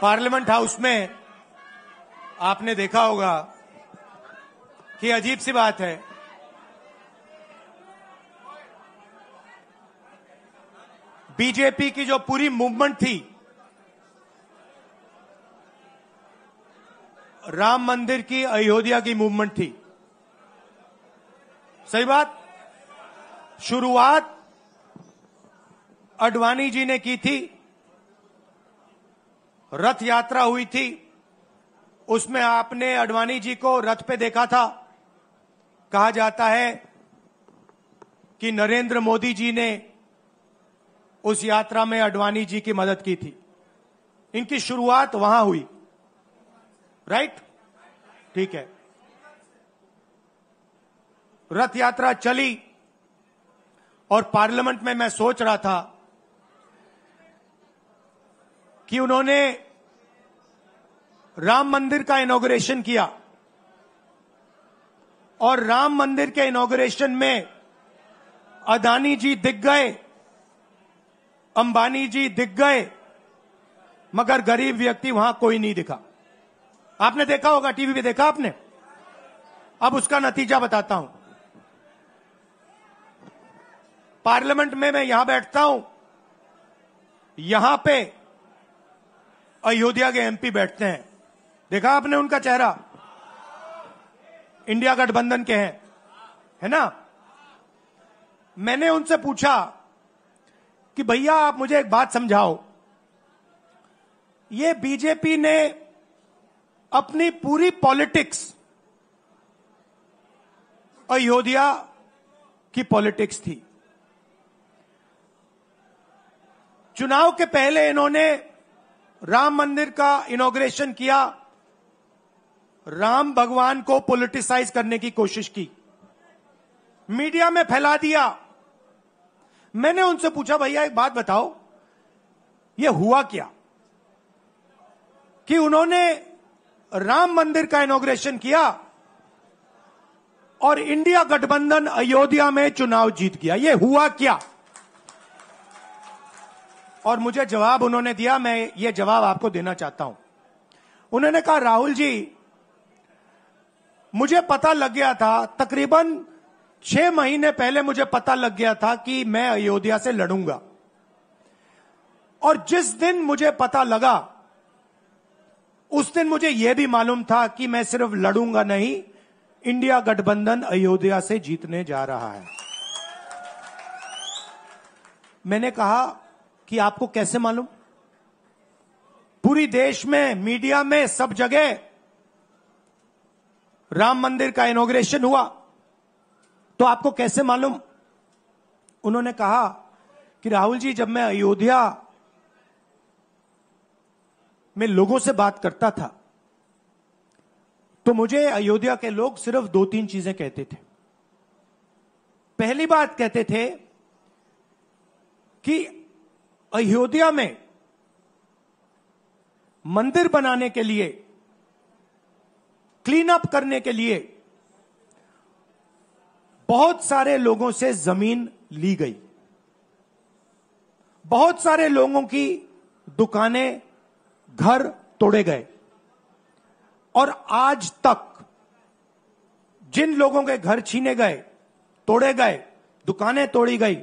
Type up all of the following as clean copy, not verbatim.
Parliament house में आपने देखा होगा कि अजीब सी बात है, बीजेपी की जो पूरी मूवमेंट थी राम मंदिर की, अयोध्या की मूवमेंट थी। सही बात। शुरुआत अडवाणी जी ने की थी, रथ यात्रा हुई थी, उसमें आपने अडवाणी जी को रथ पे देखा था। कहा जाता है कि नरेंद्र मोदी जी ने उस यात्रा में अडवाणी जी की मदद की थी। इनकी शुरुआत वहां हुई, राइट? ठीक है। रथ यात्रा चली और पार्लियामेंट में मैं सोच रहा था कि उन्होंने राम मंदिर का इनॉग्रेशन किया और राम मंदिर के इनॉग्रेशन में अदानी जी दिख गए, अंबानी जी दिख गए, मगर गरीब व्यक्ति वहां कोई नहीं दिखा। आपने देखा होगा, टीवी पे देखा आपने। अब उसका नतीजा बताता हूं। पार्लियामेंट में मैं यहां बैठता हूं, यहां पे अयोध्या के एमपी बैठते हैं। देखा आपने उनका चेहरा? इंडिया गठबंधन के हैं, है ना? मैंने उनसे पूछा कि भैया आप मुझे एक बात समझाओ, ये बीजेपी ने अपनी पूरी पॉलिटिक्स अयोध्या की पॉलिटिक्स थी। चुनाव के पहले इन्होंने राम मंदिर का इनॉग्रेशन किया, राम भगवान को पॉलिटिसाइज करने की कोशिश की, मीडिया में फैला दिया। मैंने उनसे पूछा भैया एक बात बताओ, यह हुआ क्या कि उन्होंने राम मंदिर का इनॉग्रेशन किया और इंडिया गठबंधन अयोध्या में चुनाव जीत गया? यह हुआ क्या? और मुझे जवाब उन्होंने दिया, मैं ये जवाब आपको देना चाहता हूं। उन्होंने कहा राहुल जी, मुझे पता लग गया था, तकरीबन 6 महीने पहले मुझे पता लग गया था कि मैं अयोध्या से लड़ूंगा, और जिस दिन मुझे पता लगा उस दिन मुझे यह भी मालूम था कि मैं सिर्फ लड़ूंगा नहीं, इंडिया गठबंधन अयोध्या से जीतने जा रहा है। मैंने कहा कि आपको कैसे मालूम? पूरी देश में, मीडिया में, सब जगह राम मंदिर का इनॉग्रेशन हुआ, तो आपको कैसे मालूम? उन्होंने कहा कि राहुल जी, जब मैं अयोध्या में लोगों से बात करता था तो मुझे अयोध्या के लोग सिर्फ 2-3 चीजें कहते थे। पहली बात कहते थे कि अयोध्या में मंदिर बनाने के लिए, क्लीन अप करने के लिए बहुत सारे लोगों से जमीन ली गई, बहुत सारे लोगों की दुकानें, घर तोड़े गए, और आज तक जिन लोगों के घर छीने गए, तोड़े गए, दुकानें तोड़ी गई,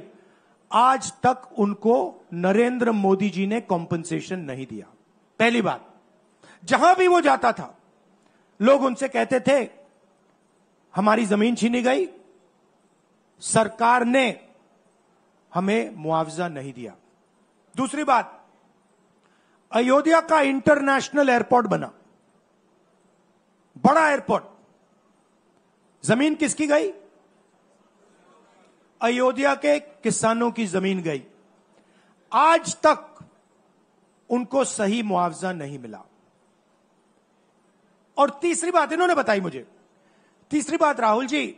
आज तक उनको नरेंद्र मोदी जी ने कॉम्पनसेशन नहीं दिया। पहली बात। जहां भी वो जाता था लोग उनसे कहते थे हमारी जमीन छीनी गई, सरकार ने हमें मुआवजा नहीं दिया। दूसरी बात, अयोध्या का इंटरनेशनल एयरपोर्ट बना, बड़ा एयरपोर्ट, जमीन किसकी गई? अयोध्या के किसानों की जमीन गई। आज तक उनको सही मुआवजा नहीं मिला। और तीसरी बात इन्होंने बताई मुझे, तीसरी बात, राहुल जी,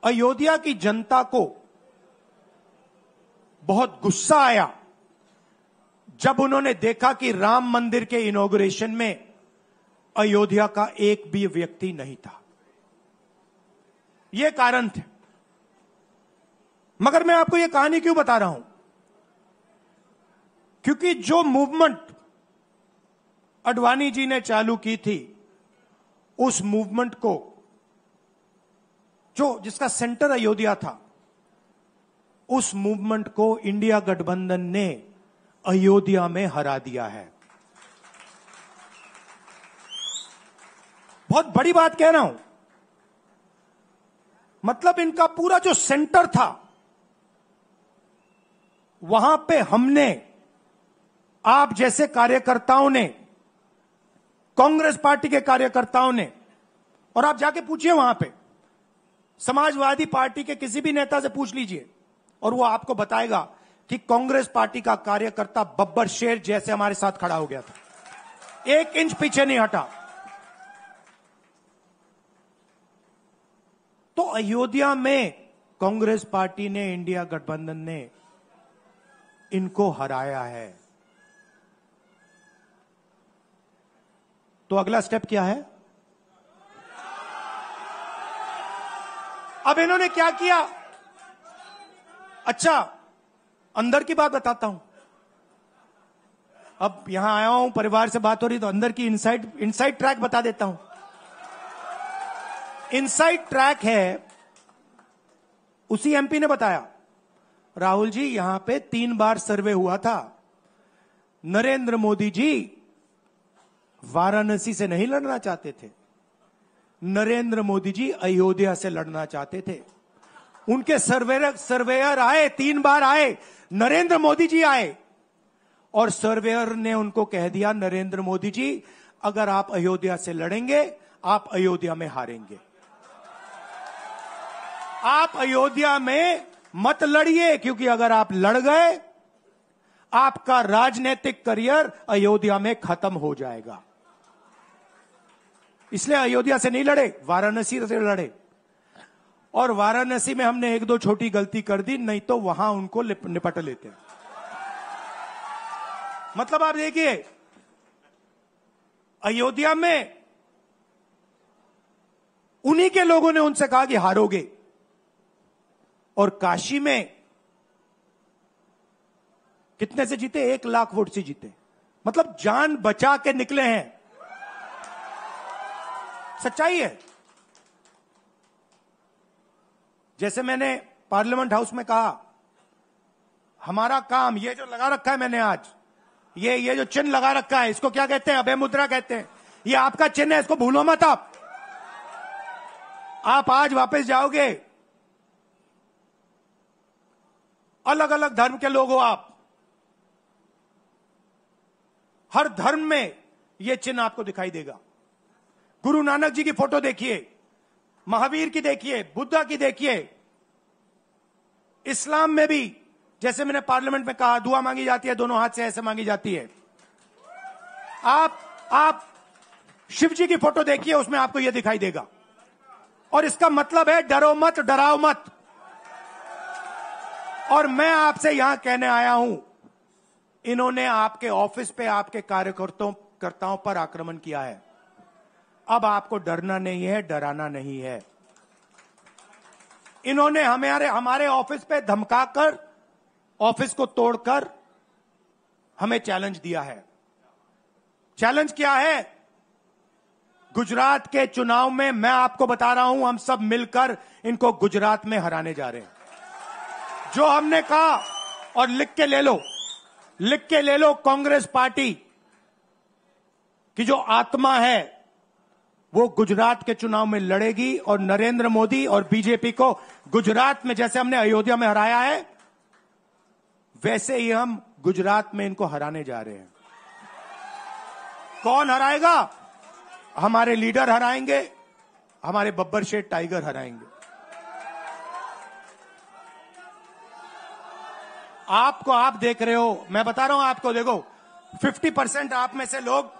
अयोध्या की जनता को बहुत गुस्सा आया जब उन्होंने देखा कि राम मंदिर के इनॉग्रेशन में अयोध्या का एक भी व्यक्ति नहीं था। यह कारण थे। मगर मैं आपको यह कहानी क्यों बता रहा हूं? क्योंकि जो मूवमेंट अडवाणी जी ने चालू की थी, उस मूवमेंट को, जिसका सेंटर अयोध्या था, उस मूवमेंट को इंडिया गठबंधन ने अयोध्या में हरा दिया है। बहुत बड़ी बात कह रहा हूं। मतलब इनका पूरा जो सेंटर था, वहां पे हमने, आप जैसे कार्यकर्ताओं ने, कांग्रेस पार्टी के कार्यकर्ताओं ने, और आप जाके पूछिए वहां पे, समाजवादी पार्टी के किसी भी नेता से पूछ लीजिए और वो आपको बताएगा कि कांग्रेस पार्टी का कार्यकर्ता बब्बर शेर जैसे हमारे साथ खड़ा हो गया था, 1 इंच पीछे नहीं हटा। तो अयोध्या में कांग्रेस पार्टी ने, इंडिया गठबंधन ने इनको हराया है। तो अगला स्टेप क्या है? अब इन्होंने क्या किया? अच्छा, अंदर की बात बताता हूं। अब यहां आया हूं, परिवार से बात हो रही, तो अंदर की इनसाइड ट्रैक बता देता हूं। इनसाइड ट्रैक है, उसी एमपी ने बताया, राहुल जी यहां पे 3 बार सर्वे हुआ था। नरेंद्र मोदी जी वाराणसी से नहीं लड़ना चाहते थे, नरेंद्र मोदी जी अयोध्या से लड़ना चाहते थे। उनके सर्वेयर आए, 3 बार आए, नरेंद्र मोदी जी आए, और सर्वेयर ने उनको कह दिया, नरेंद्र मोदी जी अगर आप अयोध्या से लड़ेंगे, आप अयोध्या में हारेंगे। आप अयोध्या में मत लड़िए, क्योंकि अगर आप लड़ गए, आपका राजनीतिक करियर अयोध्या में खत्म हो जाएगा। इसलिए अयोध्या से नहीं लड़े, वाराणसी से लड़े। और वाराणसी में हमने 1-2 छोटी गलती कर दी, नहीं तो वहां उनको निपट लेते। मतलब आप देखिए, अयोध्या में उन्हीं के लोगों ने उनसे कहा कि हारोगे, और काशी में कितने से जीते? 1 लाख वोट से जीते। मतलब जान बचा के निकले हैं। सच्चाई है। जैसे मैंने पार्लियामेंट हाउस में कहा, हमारा काम, ये जो लगा रखा है मैंने आज, ये जो चिन्ह लगा रखा है, इसको क्या कहते हैं? अभय मुद्रा कहते हैं। ये आपका चिन्ह है, इसको भूलो मत। आप आज वापस जाओगे, अलग अलग धर्म के लोग हो आप, हर धर्म में यह चिन्ह आपको दिखाई देगा। गुरु नानक जी की फोटो देखिए, महावीर की देखिए, बुद्धा की देखिए। इस्लाम में भी, जैसे मैंने पार्लियामेंट में कहा, दुआ मांगी जाती है, दोनों हाथ से ऐसे मांगी जाती है। आप शिव जी की फोटो देखिए, उसमें आपको यह दिखाई देगा। और इसका मतलब है डरो मत, डराओ मत। और मैं आपसे यहां कहने आया हूं, इन्होंने आपके ऑफिस पे, आपके कार्यकर्ताओं पर आक्रमण किया है। अब आपको डरना नहीं है, डराना नहीं है। इन्होंने हमारे ऑफिस पे धमकाकर, ऑफिस को तोड़कर हमें चैलेंज दिया है। चैलेंज क्या है? गुजरात के चुनाव में मैं आपको बता रहा हूं, हम सब मिलकर इनको गुजरात में हराने जा रहे हैं। जो हमने कहा, और लिख के ले लो, कांग्रेस पार्टी की जो आत्मा है वो गुजरात के चुनाव में लड़ेगी, और नरेंद्र मोदी और बीजेपी को गुजरात में, जैसे हमने अयोध्या में हराया है, वैसे ही हम गुजरात में इनको हराने जा रहे हैं। कौन हराएगा? हमारे लीडर हराएंगे, हमारे बब्बर शेर टाइगर हराएंगे। आप देख रहे हो, मैं बता रहा हूं आपको, देखो 50% आप में से लोग,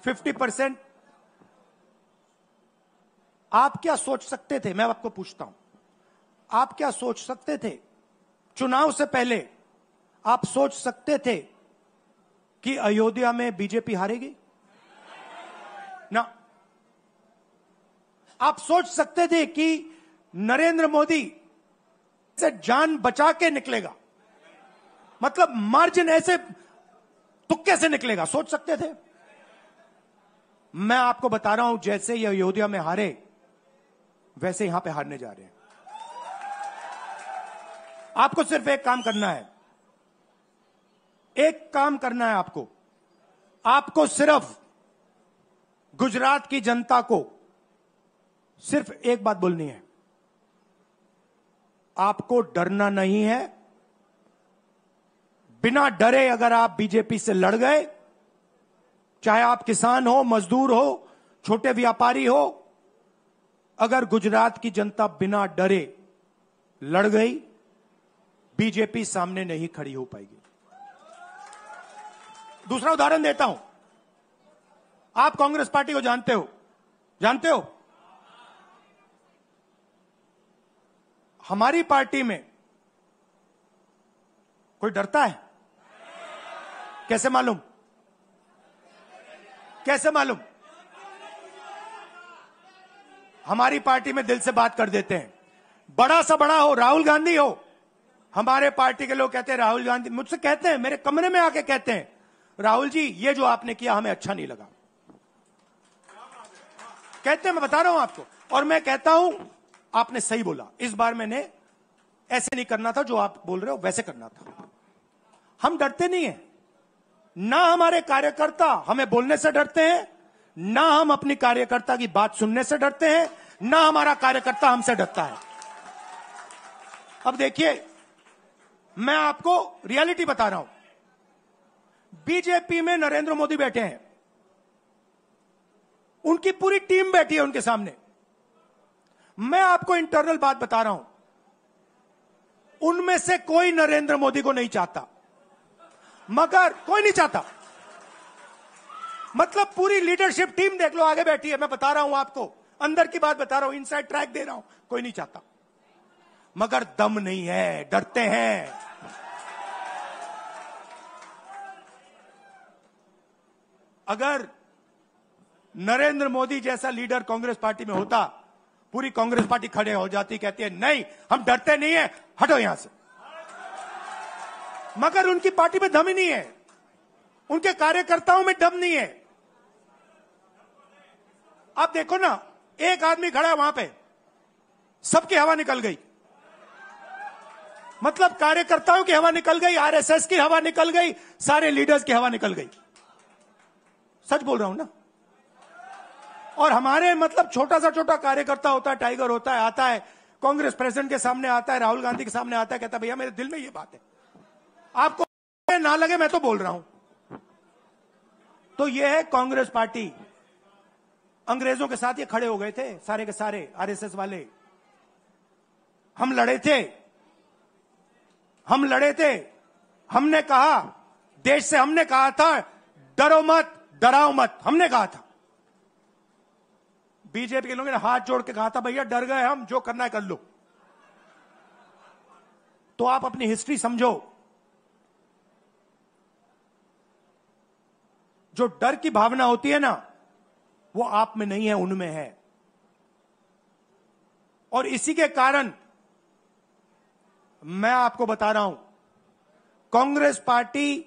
50% आप क्या सोच सकते थे? मैं आपको पूछता हूं, आप क्या सोच सकते थे? चुनाव से पहले आप सोच सकते थे कि अयोध्या में बीजेपी हारेगी? ना। आप सोच सकते थे कि नरेंद्र मोदी से जान बचा के निकलेगा? मतलब मार्जिन ऐसे तुक्के से निकलेगा, सोच सकते थे? मैं आपको बता रहा हूं, जैसे ये अयोध्या में हारे वैसे यहां पे हारने जा रहे हैं। आपको सिर्फ एक काम करना है, एक काम करना है आपको सिर्फ गुजरात की जनता को सिर्फ एक बात बोलनी है, आपको डरना नहीं है। बिना डरे अगर आप बीजेपी से लड़ गए, चाहे आप किसान हो, मजदूर हो, छोटे व्यापारी हो, अगर गुजरात की जनता बिना डरे लड़ गई, बीजेपी सामने नहीं खड़ी हो पाएगी। दूसरा उदाहरण देता हूं, आप कांग्रेस पार्टी को जानते हो? हमारी पार्टी में कोई डरता है? कैसे मालूम? हमारी पार्टी में दिल से बात कर देते हैं। बड़ा सा बड़ा हो, राहुल गांधी हो, हमारे पार्टी के लोग कहते हैं राहुल गांधी, मुझसे कहते हैं, मेरे कमरे में आके कहते हैं, राहुल जी ये जो आपने किया हमें अच्छा नहीं लगा। कहते हैं, मैं बता रहा हूं आपको, और मैं कहता हूं आपने सही बोला, इस बार मैंने ऐसे नहीं करना था, जो आप बोल रहे हो वैसे करना था। हम डरते नहीं है, ना हमारे कार्यकर्ता हमें बोलने से डरते हैं, ना हम अपनी कार्यकर्ता की बात सुनने से डरते हैं, ना हमारा कार्यकर्ता हमसे डरता है। अब देखिए, मैं आपको रियलिटी बता रहा हूं। बीजेपी में नरेंद्र मोदी बैठे हैं, उनकी पूरी टीम बैठी है उनके सामने। मैं आपको इंटरनल बात बता रहा हूं, उनमें से कोई नरेंद्र मोदी को नहीं चाहता, मगर कोई नहीं चाहता, मतलब पूरी लीडरशिप टीम देख लो आगे बैठी है। मैं बता रहा हूं आपको, अंदर की बात बता रहा हूं, इनसाइड ट्रैक दे रहा हूं, कोई नहीं चाहता, मगर दम नहीं है, डरते हैं। अगर नरेंद्र मोदी जैसा लीडर कांग्रेस पार्टी में होता, पूरी कांग्रेस पार्टी खड़े हो जाती, कहती है नहीं हम डरते नहीं है, हटो यहां से। मगर उनकी पार्टी में दम ही नहीं है, उनके कार्यकर्ताओं में दम नहीं है। आप देखो ना, एक आदमी खड़ा है वहां पे, सबकी हवा निकल गई, मतलब कार्यकर्ताओं की हवा निकल गई, आरएसएस की हवा निकल गई, सारे लीडर्स की हवा निकल गई। सच बोल रहा हूं ना। और हमारे मतलब छोटा कार्यकर्ता होता है, टाइगर होता है, आता है कांग्रेस प्रेसिडेंट के सामने, आता है राहुल गांधी के सामने, आता है, कहता है भैया मेरे दिल में ये बात है, आपको ना लगे मैं तो बोल रहा हूं। तो ये है कांग्रेस पार्टी। अंग्रेजों के साथ ये खड़े हो गए थे सारे के सारे आरएसएस वाले। हम लड़े थे, हमने कहा, देश से हमने कहा था डरो मत, डराओ मत, हमने कहा था। बीजेपी के लोगों ने हाथ जोड़ के कहा था भैया डर गए हम, जो करना है कर लो। तो आप अपनी हिस्ट्री समझो, जो डर की भावना होती है ना, वो आप में नहीं है, उनमें है। और इसी के कारण मैं आपको बता रहा हूं, कांग्रेस पार्टी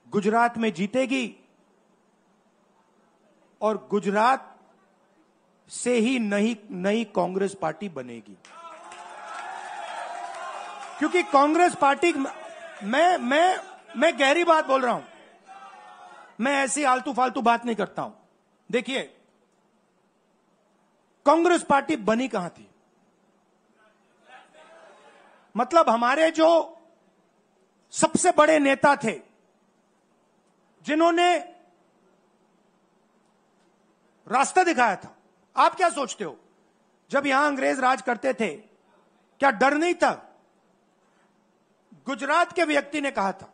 गुजरात में जीतेगी और गुजरात से ही नई कांग्रेस पार्टी बनेगी। क्योंकि कांग्रेस पार्टी, मैं गहरी बात बोल रहा हूं, मैं ऐसी आलतू फालतू बात नहीं करता हूं। देखिए, कांग्रेस पार्टी बनी कहां थी? मतलब हमारे जो सबसे बड़े नेता थे, जिन्होंने रास्ता दिखाया था। आप क्या सोचते हो, जब यहां अंग्रेज राज करते थे, क्या डर नहीं था? गुजरात के व्यक्ति ने कहा था,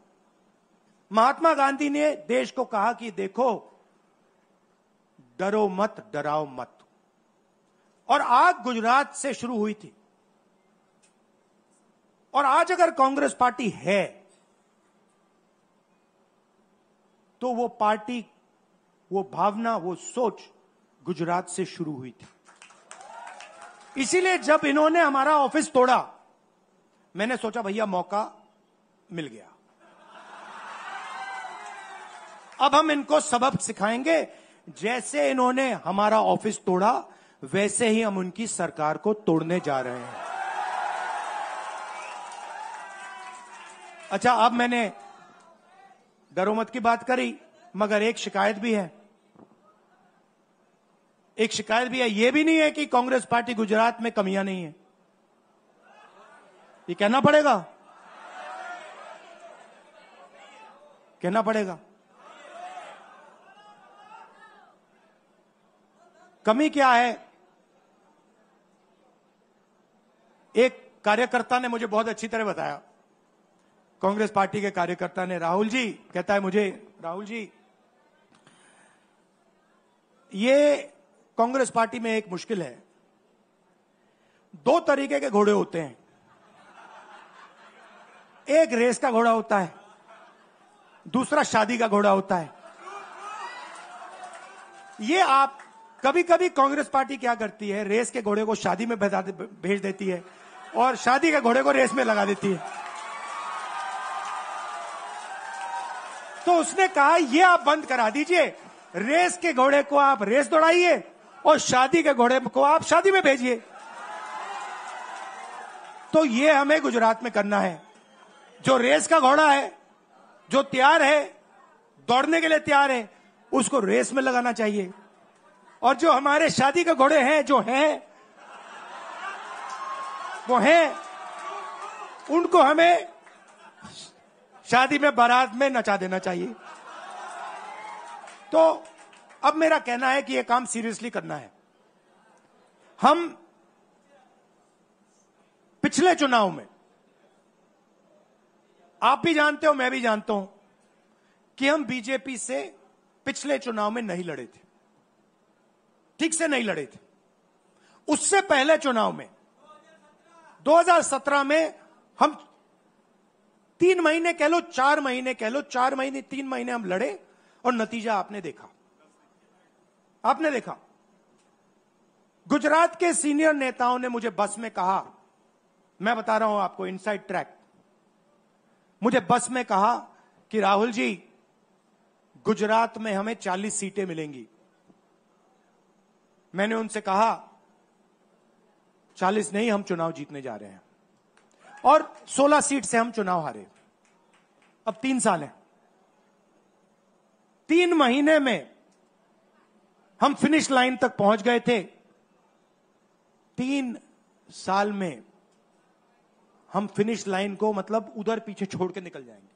महात्मा गांधी ने देश को कहा कि देखो, डरो मत, डराओ मत। और आग गुजरात से शुरू हुई थी। और आज अगर कांग्रेस पार्टी है, तो वो पार्टी, वो भावना, वो सोच गुजरात से शुरू हुई थी। इसीलिए जब इन्होंने हमारा ऑफिस तोड़ा, मैंने सोचा भैया मौका मिल गया। अब हम इनको सबक सिखाएंगे। जैसे इन्होंने हमारा ऑफिस तोड़ा, वैसे ही हम उनकी सरकार को तोड़ने जा रहे हैं। अच्छा, अब मैंने डरो मत की बात करी, मगर एक शिकायत भी है। एक शिकायत भी है। यह भी नहीं है कि कांग्रेस पार्टी गुजरात में कमियां नहीं है, ये कहना पड़ेगा, कहना पड़ेगा। कमी क्या है? एक कार्यकर्ता ने मुझे बहुत अच्छी तरह बताया, कांग्रेस पार्टी के कार्यकर्ता ने, राहुल जी, कहता है मुझे, राहुल जी, ये कांग्रेस पार्टी में एक मुश्किल है, दो तरीके के घोड़े होते हैं। एक रेस का घोड़ा होता है, दूसरा शादी का घोड़ा होता है। ये आप कभी कभी कांग्रेस पार्टी क्या करती है, रेस के घोड़े को शादी में भेज देती है और शादी के घोड़े को रेस में लगा देती है। तो उसने कहा ये आप बंद करा दीजिए, रेस के घोड़े को आप रेस दौड़ाइए और शादी के घोड़े को आप शादी में भेजिए। तो ये हमें गुजरात में करना है। जो रेस का घोड़ा है, जो तैयार है, दौड़ने के लिए तैयार है, उसको रेस में लगाना चाहिए। और जो हमारे शादी के घोड़े हैं, जो हैं, वो हैं, उनको हमें शादी में, बारात में नचा देना चाहिए। तो अब मेरा कहना है कि यह काम सीरियसली करना है। हम पिछले चुनाव में, आप भी जानते हो, मैं भी जानता हूं कि हम बीजेपी से पिछले चुनाव में नहीं लड़े थे, ठीक से नहीं लड़े थे। उससे पहले चुनाव में 2017 में हम 3 महीने कह लो, 4 महीने कह लो, 4 महीने 3 महीने हम लड़े और नतीजा आपने देखा। आपने देखा, गुजरात के सीनियर नेताओं ने मुझे बस में कहा, मैं बता रहा हूं आपको इनसाइड ट्रैक, मुझे बस में कहा कि राहुल जी, गुजरात में हमें 40 सीटें मिलेंगी। मैंने उनसे कहा 40 नहीं, हम चुनाव जीतने जा रहे हैं। और 16 सीट से हम चुनाव हारे। अब 3 साल है, 3 महीने में हम फिनिश लाइन तक पहुंच गए थे। 3 साल में हम फिनिश लाइन को मतलब उधर पीछे छोड़ के निकल जाएंगे।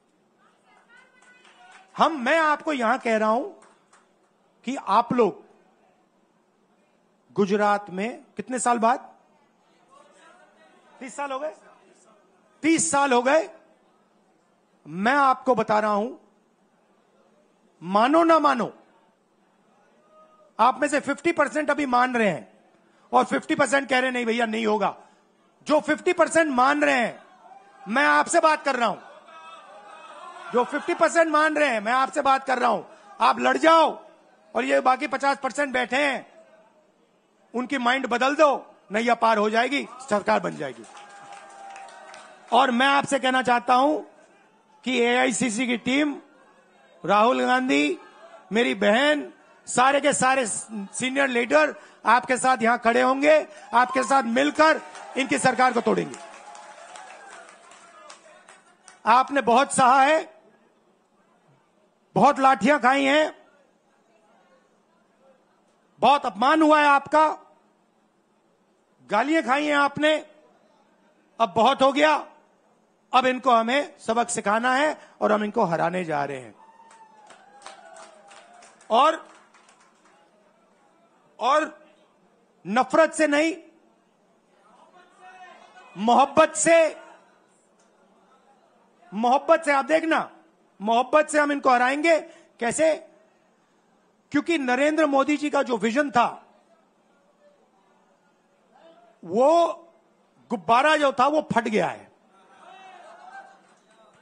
मैं आपको यहां कह रहा हूं कि आप लोग गुजरात में कितने साल बाद, 30 साल हो गए, 30 साल हो गए। मैं आपको बता रहा हूं, मानो ना मानो, आप में से 50% अभी मान रहे हैं और 50% कह रहे हैं नहीं भैया नहीं होगा। जो 50% मान रहे हैं, मैं आपसे बात कर रहा हूं, जो 50% मान रहे हैं, मैं आपसे बात कर रहा हूं। आप लड़ जाओ और ये बाकी 50% बैठे हैं, उनकी माइंड बदल दो, नैया पार हो जाएगी, सरकार बन जाएगी। और मैं आपसे कहना चाहता हूं कि एआईसीसी की टीम, राहुल गांधी, मेरी बहन, सारे के सारे सीनियर लीडर आपके साथ यहां खड़े होंगे, आपके साथ मिलकर इनकी सरकार को तोड़ेंगे। आपने बहुत सहा है, बहुत लाठियां खाई हैं, बहुत अपमान हुआ है आपका, गालियां खाई हैं आपने, अब बहुत हो गया। अब इनको हमें सबक सिखाना है और हम इनको हराने जा रहे हैं। और नफरत से नहीं, मोहब्बत से आप देखना, मोहब्बत से हम इनको हराएंगे। कैसे? क्योंकि नरेंद्र मोदी जी का जो विजन था, वो गुब्बारा जो था वो फट गया है,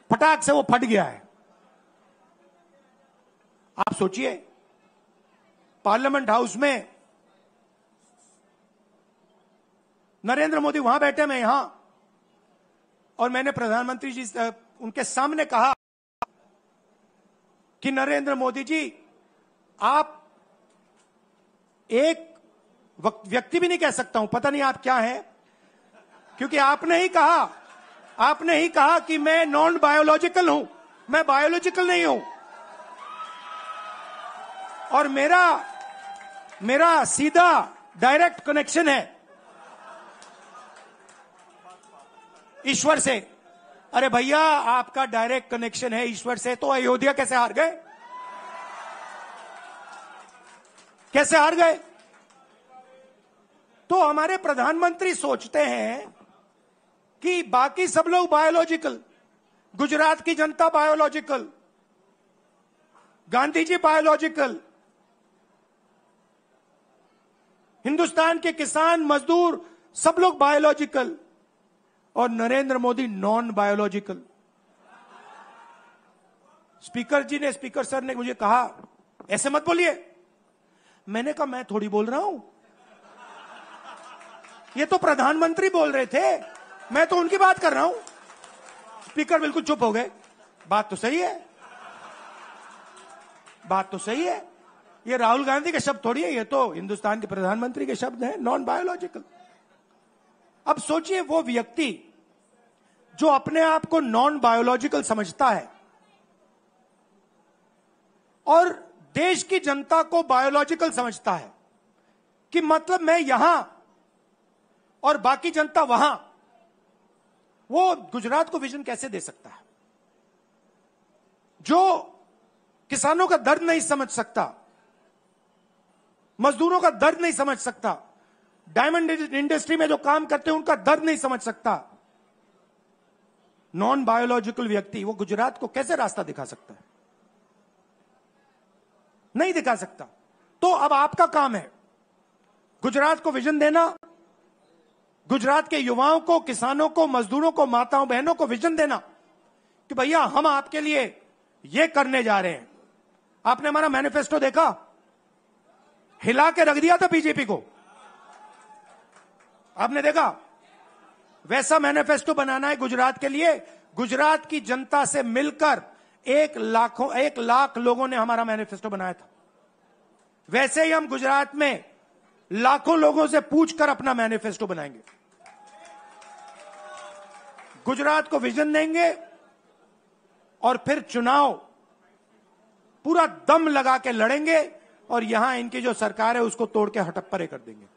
फटाक से वो फट गया है। आप सोचिए, पार्लियामेंट हाउस में नरेंद्र मोदी वहां बैठे, मैं यहां, और मैंने प्रधानमंत्री जी उनके सामने कहा कि नरेंद्र मोदी जी, आप एक व्यक्ति भी नहीं कह सकता हूं, पता नहीं आप क्या हैं, क्योंकि आपने ही कहा कि मैं नॉन बायोलॉजिकल हूं, मैं बायोलॉजिकल नहीं हूं, और मेरा सीधा डायरेक्ट कनेक्शन है ईश्वर से। अरे भैया, आपका डायरेक्ट कनेक्शन है ईश्वर से, तो अयोध्या कैसे हार गए? कैसे हार गए? तो हमारे प्रधानमंत्री सोचते हैं कि बाकी सब लोग बायोलॉजिकल, गुजरात की जनता बायोलॉजिकल, गांधी जी बायोलॉजिकल, हिंदुस्तान के किसान मजदूर सब लोग बायोलॉजिकल, और Narendra Modi non biological. Speaker sir ने मुझे कहा, ऐसे मत बोलिए। मैंने कहा, मैं थोड़ी बोल रहा हूं, ये तो प्रधानमंत्री बोल रहे थे, मैं तो उनकी बात कर रहा हूं। स्पीकर बिल्कुल चुप हो गए। बात तो सही है, बात तो सही है, ये राहुल गांधी के शब्द थोड़ी है, ये तो हिंदुस्तान के प्रधानमंत्री के शब्द हैं, नॉन बायोलॉजिकल। अब सोचिए, वो व्यक्ति जो अपने आप को नॉन बायोलॉजिकल समझता है और देश की जनता को बायोलॉजिकल समझता है, कि मतलब मैं यहां और बाकी जनता वहां, वो गुजरात को विजन कैसे दे सकता है? जो किसानों का दर्द नहीं समझ सकता, मजदूरों का दर्द नहीं समझ सकता, डायमंड इंडस्ट्री में जो काम करते हैं उनका दर्द नहीं समझ सकता, नॉन बायोलॉजिकल व्यक्ति वो गुजरात को कैसे रास्ता दिखा सकता है? नहीं दिखा सकता। तो अब आपका काम है गुजरात को विजन देना, गुजरात के युवाओं को, किसानों को, मजदूरों को, माताओं बहनों को विजन देना कि भैया हम आपके लिए ये करने जा रहे हैं। आपने हमारा मैनिफेस्टो देखा? हिला के रख दिया था बीजेपी को, आपने देखा? वैसा मैनिफेस्टो बनाना है गुजरात के लिए। गुजरात की जनता से मिलकर 1 लाख लोगों ने हमारा मैनिफेस्टो बनाया था। वैसे ही हम गुजरात में लाखों लोगों से पूछकर अपना मैनिफेस्टो बनाएंगे, गुजरात को विजन देंगे, और फिर चुनाव पूरा दम लगा के लड़ेंगे, और यहां इनकी जो सरकार है उसको तोड़ के हटप्परे कर देंगे।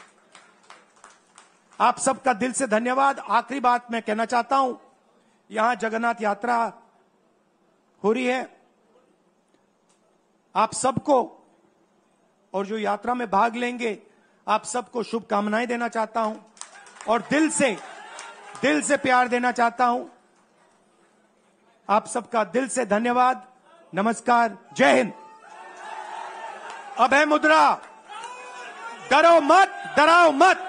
आप सबका दिल से धन्यवाद। आखिरी बात मैं कहना चाहता हूं, यहां जगन्नाथ यात्रा हो रही है, आप सबको, और जो यात्रा में भाग लेंगे, आप सबको शुभकामनाएं देना चाहता हूं, और दिल से प्यार देना चाहता हूं। आप सबका दिल से धन्यवाद, नमस्कार, जय हिंद। अभय मुद्रा, डरो मत, डराओ मत।